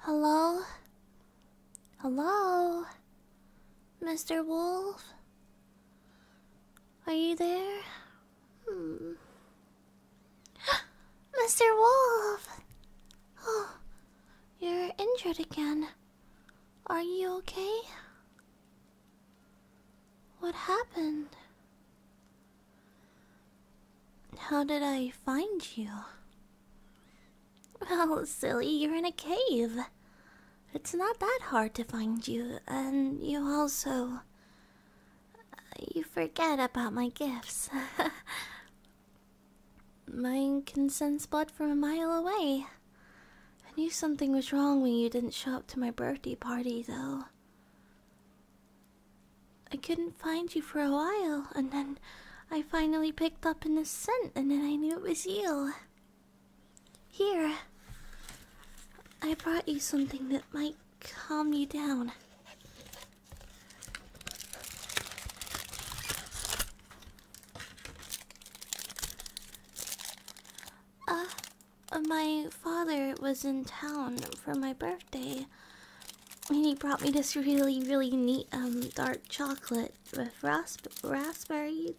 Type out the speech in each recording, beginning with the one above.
Hello? Hello? Mr. Wolf? Are you there? Mr. Wolf! Oh, you're injured again. Are you okay? What happened? How did I find you? Well, silly, you're in a cave. It's not that hard to find you, and you also... You forget about my gifts. Mine can sense blood from a mile away. I knew something was wrong when you didn't show up to my birthday party, though. I couldn't find you for a while, and then I finally picked up in the scent, and then I knew it was you. Here, I brought you something that might calm you down. My father was in town for my birthday, and he brought me this really neat dark chocolate with raspberry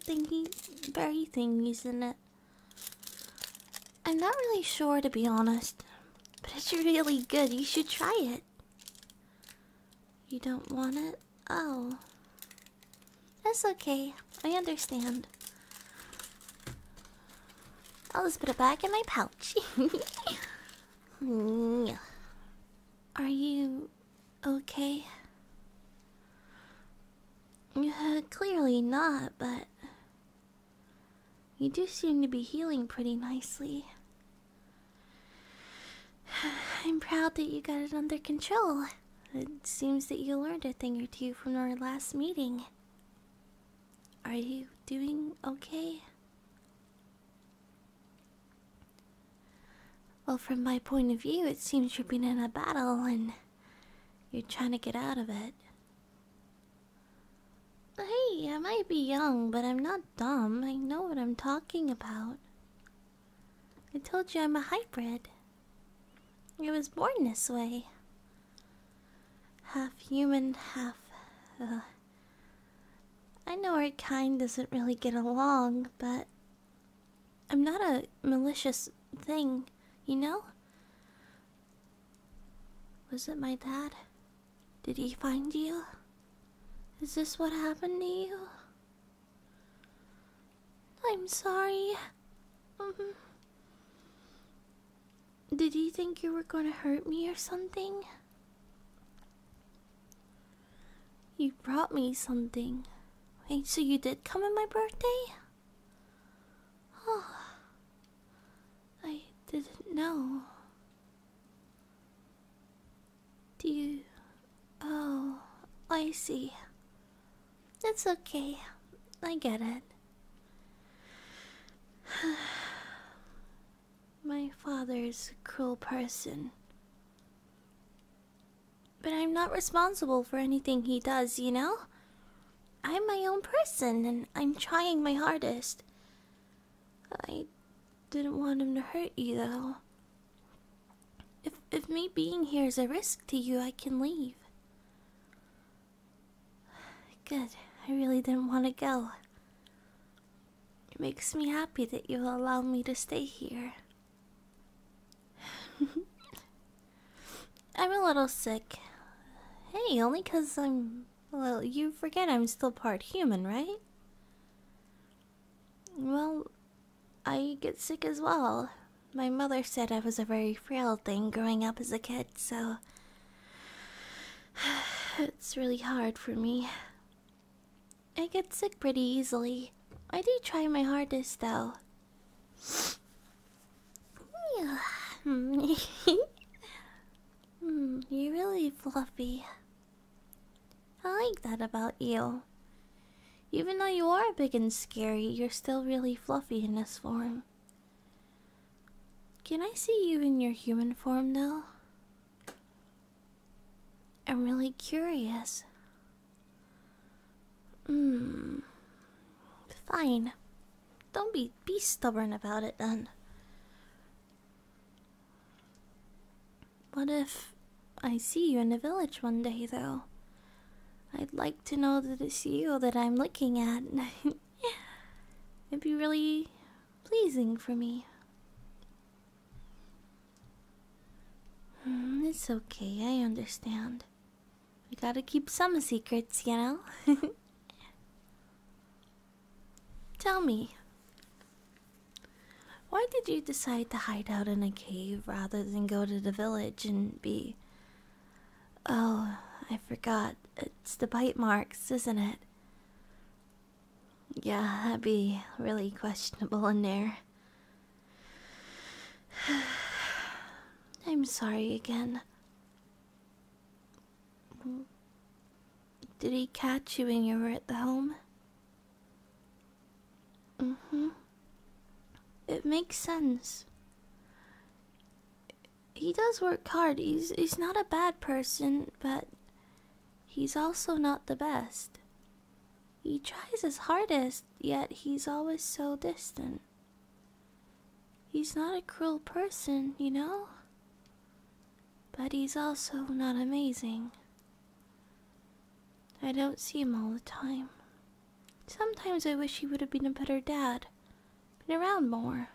berry thingies in it. I'm not really sure, to be honest, but it's really good. You should try it. You don't want it? Oh. That's okay. I understand. I'll just put it back in my pouch. Are you okay? Clearly not, but you do seem to be healing pretty nicely. I'm proud that you got it under control. It seems that you learned a thing or two from our last meeting. Are you doing okay? Well, from my point of view, it seems you've been in a battle and you're trying to get out of it. Hey, I might be young, but I'm not dumb. I know what I'm talking about. I told you I'm a hybrid. I was born this way. Half human, half... I know our kind doesn't really get along, but I'm not a malicious thing. You know? Was it my dad? Did he find you? Is this what happened to you? I'm sorry. Did he think you were gonna hurt me or something? You brought me something. Wait, so you did come on my birthday? Oh. I didn't know. Do you... Oh, I see. It's okay. I get it. My father's a cruel person. But I'm not responsible for anything he does, you know? I'm my own person, and I'm trying my hardest. I didn't want him to hurt you, though. If me being here is a risk to you, I can leave. Good. I really didn't want to go. It makes me happy that you allow me to stay here. I'm a little sick. Hey, only 'cause I'm... Well, you forget I'm still part human, right? Well, I get sick as well. My mother said I was a very frail thing growing up as a kid, so... It's really hard for me. I get sick pretty easily. I do try my hardest, though. You're really fluffy. I like that about you. Even though you are big and scary, you're still really fluffy in this form. Can I see you in your human form, though? I'm really curious. Fine. Don't be stubborn about it, then. What if I see you in the village one day, though. I'd like to know that it's you that I'm looking at. It'd be really pleasing for me. It's okay, I understand. We gotta keep some secrets, you know? Tell me, why did you decide to hide out in a cave rather than go to the village and be... Oh, I forgot. It's the bite marks, isn't it? Yeah, that'd be really questionable in there. I'm sorry again. Did he catch you when you were at the home? It makes sense. He does work hard. He's not a bad person, but he's also not the best. He tries his hardest, yet he's always so distant. He's not a cruel person, you know? But he's also not amazing. I don't see him all the time. Sometimes I wish he would have been a better dad. Been around more.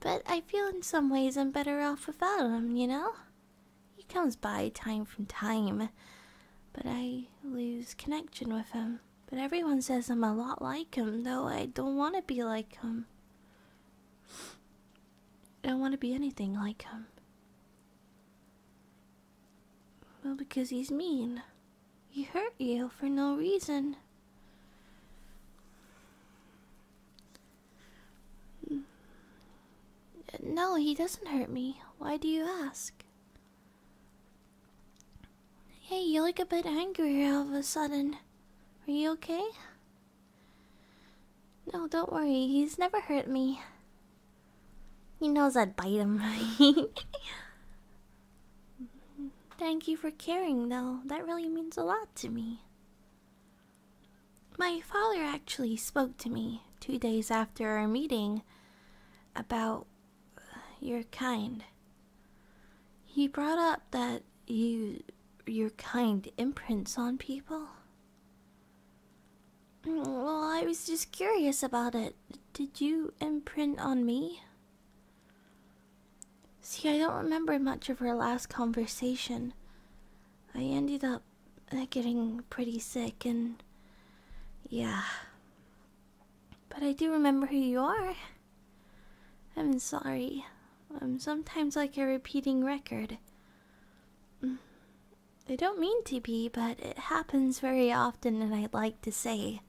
But I feel in some ways I'm better off without him, you know? He comes by time from time, but I lose connection with him. But everyone says I'm a lot like him, though I don't want to be like him. I don't want to be anything like him. Well, because he's mean. He hurt you for no reason. No, he doesn't hurt me. Why do you ask? Hey, you look a bit angry all of a sudden. Are you okay? No, don't worry. He's never hurt me. He knows I'd bite him. Thank you for caring, though. That really means a lot to me. My father actually spoke to me 2 days after our meeting about your kind. He brought up that your kind imprints on people. Well, I was just curious about it. Did you imprint on me? See, I don't remember much of our last conversation. I ended up getting pretty sick and... yeah. But I do remember who you are. I'm sorry. I'm sometimes like a repeating record. I don't mean to be, but it happens very often, and I'd like to say.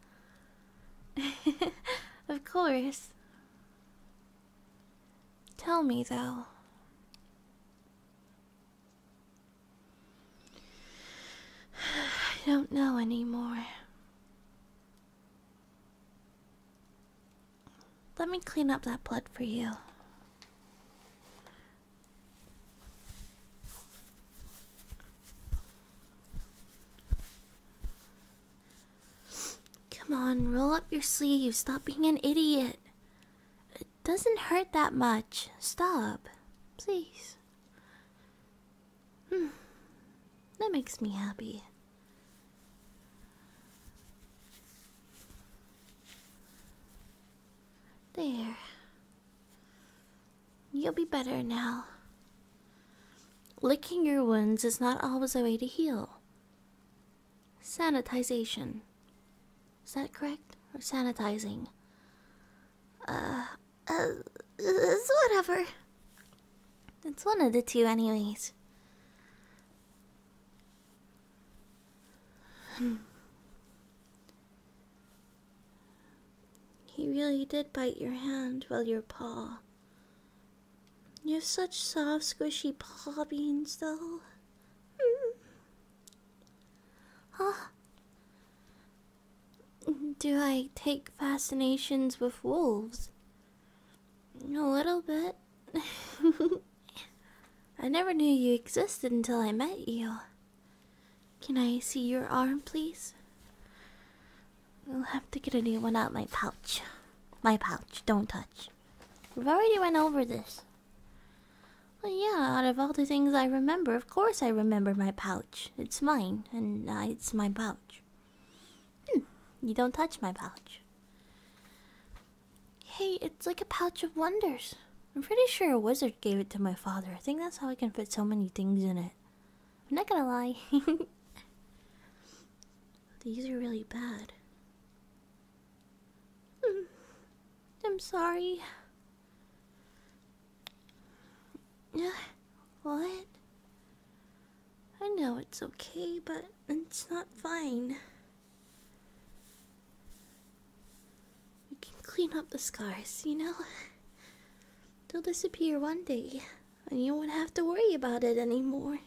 Of course. Tell me, though. I don't know anymore. Let me clean up that blood for you. Come on, roll up your sleeves. Stop being an idiot. It doesn't hurt that much. Stop. Please. That makes me happy. There. You'll be better now. Licking your wounds is not always a way to heal. Sanitization. Is that correct? Or sanitizing? It's whatever. It's one of the two anyways. He really did bite your hand, well, your paw. You have such soft, squishy paw beans, though. Huh? Do I take fascinations with wolves? A little bit. I never knew you existed until I met you. Can I see your arm, please? I'll have to get a new one out my pouch. My pouch, don't touch. We've already went over this. Well, yeah, out of all the things I remember, of course I remember my pouch. It's mine, and it's my pouch. You don't touch my pouch. Hey, it's like a pouch of wonders. I'm pretty sure a wizard gave it to my father. I think that's how I can fit so many things in it. I'm not gonna lie. These are really bad. I'm sorry. What? I know it's okay, but it's not fine. We can clean up the scars, you know? They'll disappear one day, and you won't have to worry about it anymore.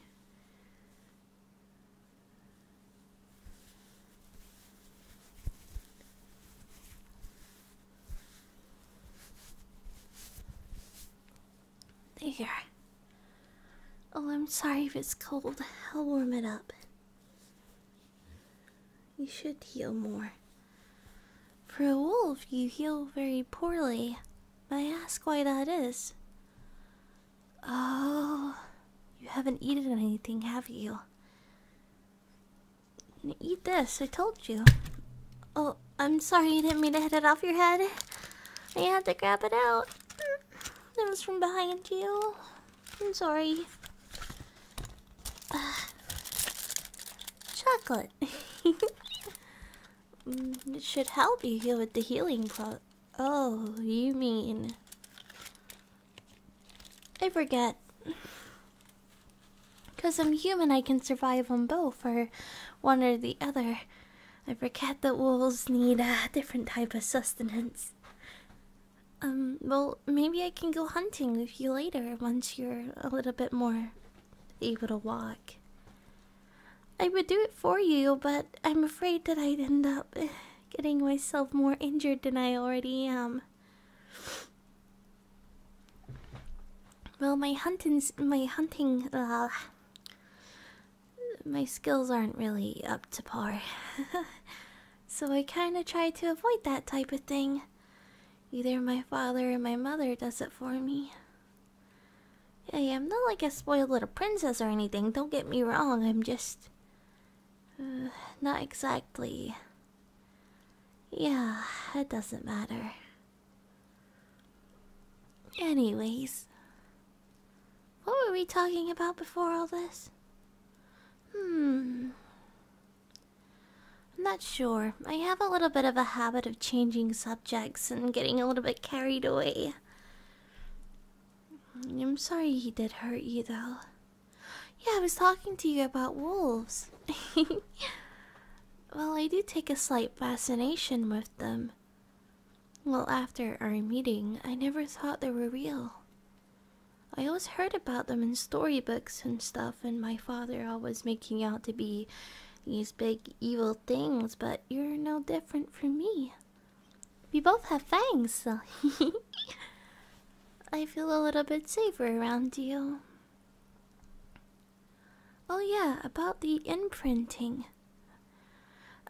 There. Oh, I'm sorry if it's cold. I'll warm it up. You should heal more. For a wolf, you heal very poorly. May I ask why that is? Oh, you haven't eaten anything, have you? Eat this, I told you. Oh, I'm sorry, I didn't mean to hit it off your head. I had to grab it out. It was from behind you. I'm sorry. Chocolate. It should help you heal with the healing plot. Oh, you mean... I forget. Because I'm human, I can survive on both, or one or the other. I forget that wolves need a different type of sustenance. Well, maybe I can go hunting with you later once you're a little bit more able to walk. I would do it for you, but I'm afraid that I'd end up getting myself more injured than I already am. Well, my skills aren't really up to par. So I kind of try to avoid that type of thing. Either my father or my mother does it for me. Hey, I'm not like a spoiled little princess or anything, don't get me wrong, I'm just... not exactly... Yeah, it doesn't matter. Anyways... What were we talking about before all this? I'm not sure. I have a little bit of a habit of changing subjects and getting a little bit carried away. I'm sorry he did hurt you, though. Yeah, I was talking to you about wolves. Well, I do take a slight fascination with them. Well, after our meeting, I never thought they were real. I always heard about them in storybooks and stuff, and my father always making out to be these big evil things, but you're no different from me. We both have fangs, so I feel a little bit safer around you. Oh yeah, about the imprinting.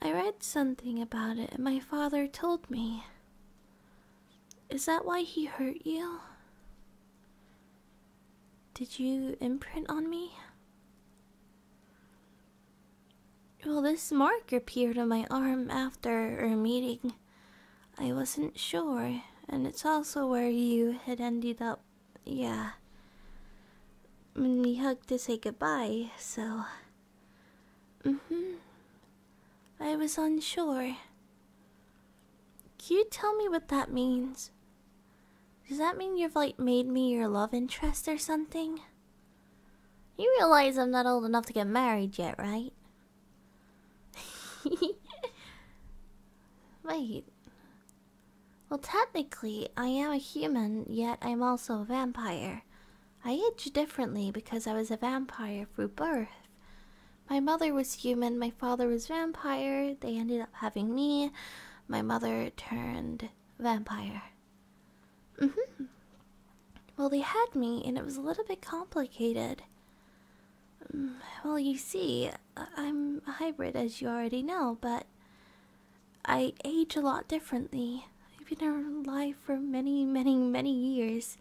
I read something about it, and my father told me. Is that why he hurt you? Did you imprint on me? Well, this mark appeared on my arm after our meeting. I wasn't sure, and it's also where you had ended up, yeah. We hugged to say goodbye, so... I was unsure. Can you tell me what that means? Does that mean you've, like, made me your love interest or something? You realize I'm not old enough to get married yet, right? Wait. Well, technically, I am a human, yet I'm also a vampire. I age differently because I was a vampire through birth. My mother was human, my father was vampire, they ended up having me. My mother turned vampire. Well, they had me, and it was a little bit complicated. Well, you see, I'm a hybrid, as you already know, but I age a lot differently. I've been alive for many, many, many years.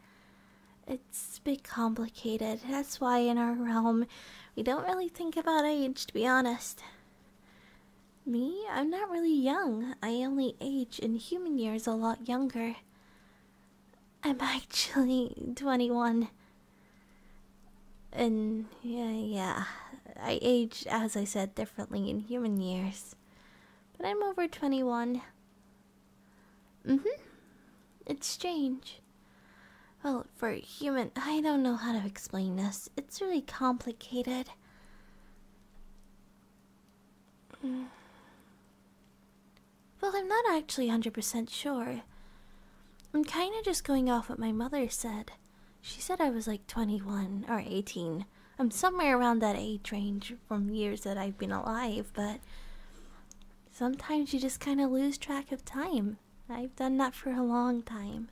It's a bit complicated. That's why in our realm, we don't really think about age, to be honest. Me? I'm not really young. I only age in human years a lot younger. I'm actually 21. And yeah, I age, as I said, differently in human years. But I'm over 21. It's strange. Well, for human, I don't know how to explain this. It's really complicated. Well, I'm not actually 100% sure. I'm kind of just going off what my mother said. She said I was like 21 or 18. I'm somewhere around that age range from years that I've been alive, but sometimes you just kind of lose track of time. I've done that for a long time.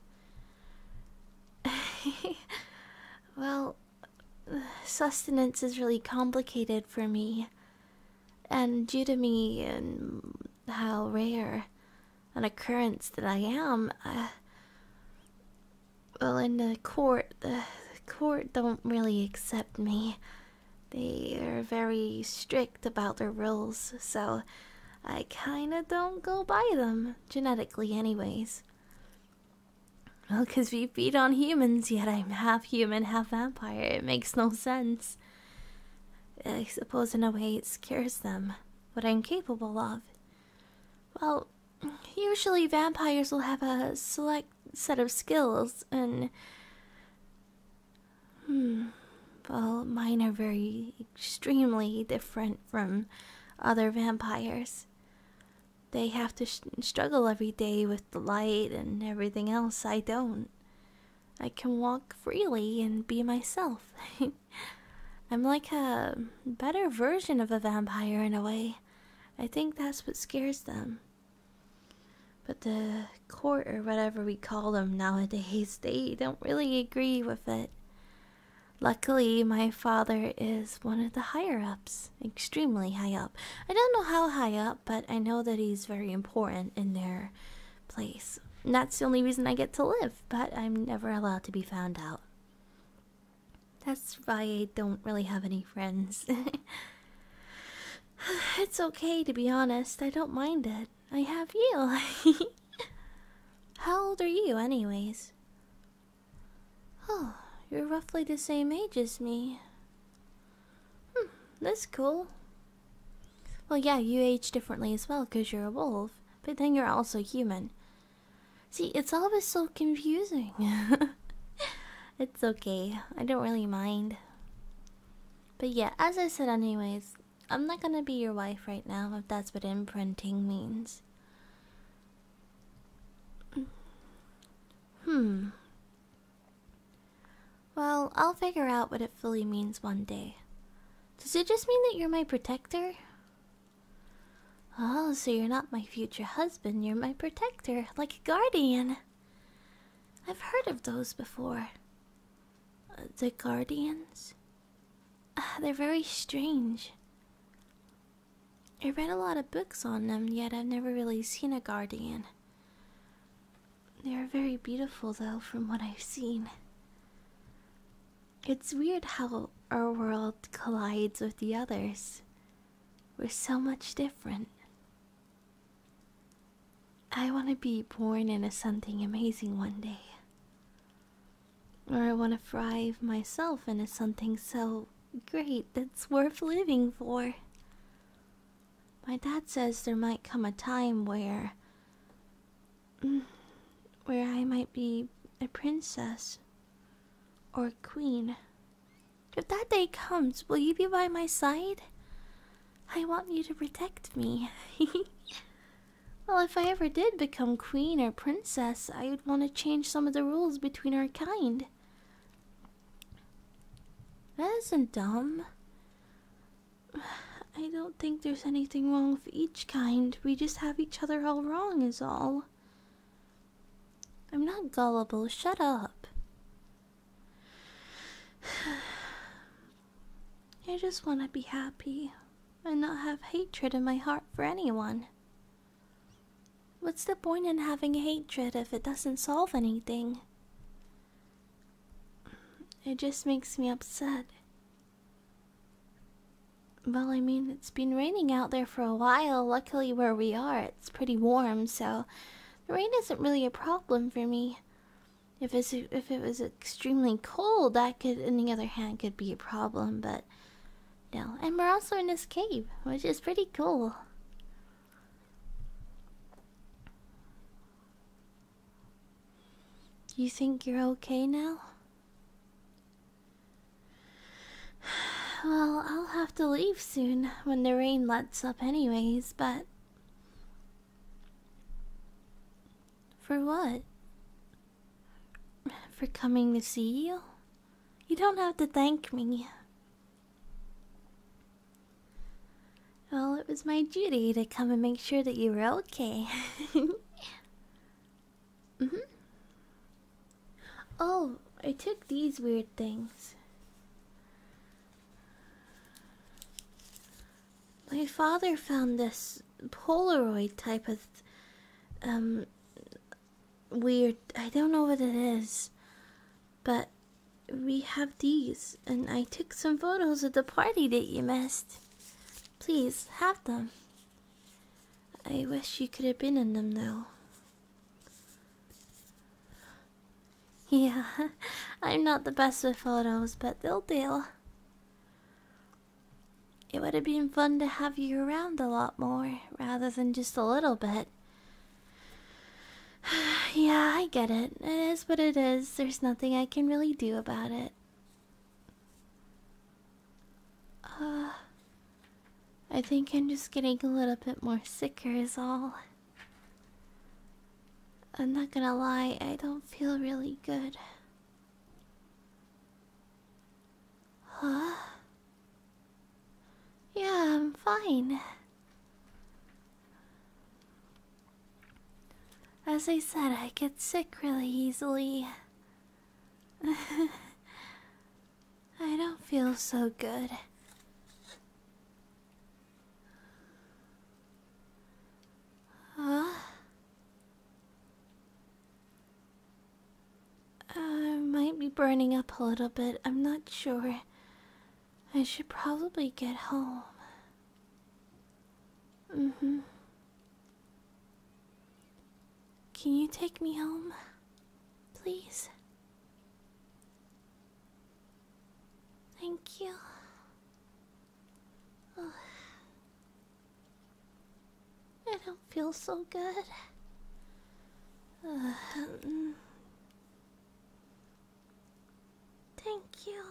Well, sustenance is really complicated for me. And due to me and how rare an occurrence that I am, well, in the court don't really accept me. They are very strict about their rules, so I kinda don't go by them, genetically anyways. Well, 'cause we feed on humans, yet I'm half human, half vampire. It makes no sense. I suppose in a way it scares them, what I'm capable of. Well, usually vampires will have a select set of skills, and well, mine are very extremely different from other vampires. They have to struggle every day with the light and everything else. I don't. I can walk freely and be myself. I'm like a better version of a vampire in a way. I think that's what scares them. But the court, or whatever we call them nowadays, they don't really agree with it. Luckily, my father is one of the higher-ups, extremely high up. I don't know how high up, but I know that he's very important in their place. And that's the only reason I get to live, but I'm never allowed to be found out. That's why I don't really have any friends. It's okay, to be honest. I don't mind it. I have you. How old are you, anyways? Oh, you're roughly the same age as me. That's cool. Well, yeah, you age differently as well because you're a wolf, but then you're also human. See, it's always so confusing. It's okay. I don't really mind. But yeah, as I said anyways, I'm not gonna be your wife right now if that's what imprinting means. Well, I'll figure out what it fully means one day. Does it just mean that you're my protector? Oh, so you're not my future husband, you're my protector, like a guardian. I've heard of those before. The guardians? They're very strange. I read a lot of books on them, yet I've never really seen a guardian. They're very beautiful, though, from what I've seen. It's weird how our world collides with the others. We're so much different. I want to be born into something amazing one day. Or I want to thrive myself into something so great that's worth living for. My dad says there might come a time where I might be a princess or a queen. If that day comes, will you be by my side? I want you to protect me. Well, if I ever did become queen or princess, I would want to change some of the rules between our kind. That isn't dumb. I don't think there's anything wrong with each kind. We just have each other all wrong is all. I'm not gullible. Shut up. I just want to be happy and not have hatred in my heart for anyone. What's the point in having hatred if it doesn't solve anything? It just makes me upset. Well, I mean, it's been raining out there for a while. Luckily, where we are, it's pretty warm, so the rain isn't really a problem for me. If it was extremely cold, that could, on the other hand, could be a problem. But no, and we're also in this cave, which is pretty cool. You think you're okay now? Well, I'll have to leave soon when the rain lets up anyways, but... For what? For coming to see you? You don't have to thank me. Well, it was my duty to come and make sure that you were okay. Oh, I took these weird things. My father found this Polaroid type of weird, I don't know what it is, but we have these, and I took some photos of the party that you missed. Please, have them. I wish you could have been in them, though. Yeah, I'm not the best with photos, but they'll do. It would have been fun to have you around a lot more, rather than just a little bit. Yeah, I get it. It is what it is. There's nothing I can really do about it. I think I'm just getting a little bit more sicker is all. I'm not gonna lie, I don't feel really good. Huh? Yeah, I'm fine. As I said, I get sick really easily. I don't feel so good. I might be burning up a little bit. I'm not sure. I should probably get home. Can you take me home, please? Thank you. Ugh. I don't feel so good. Thank you.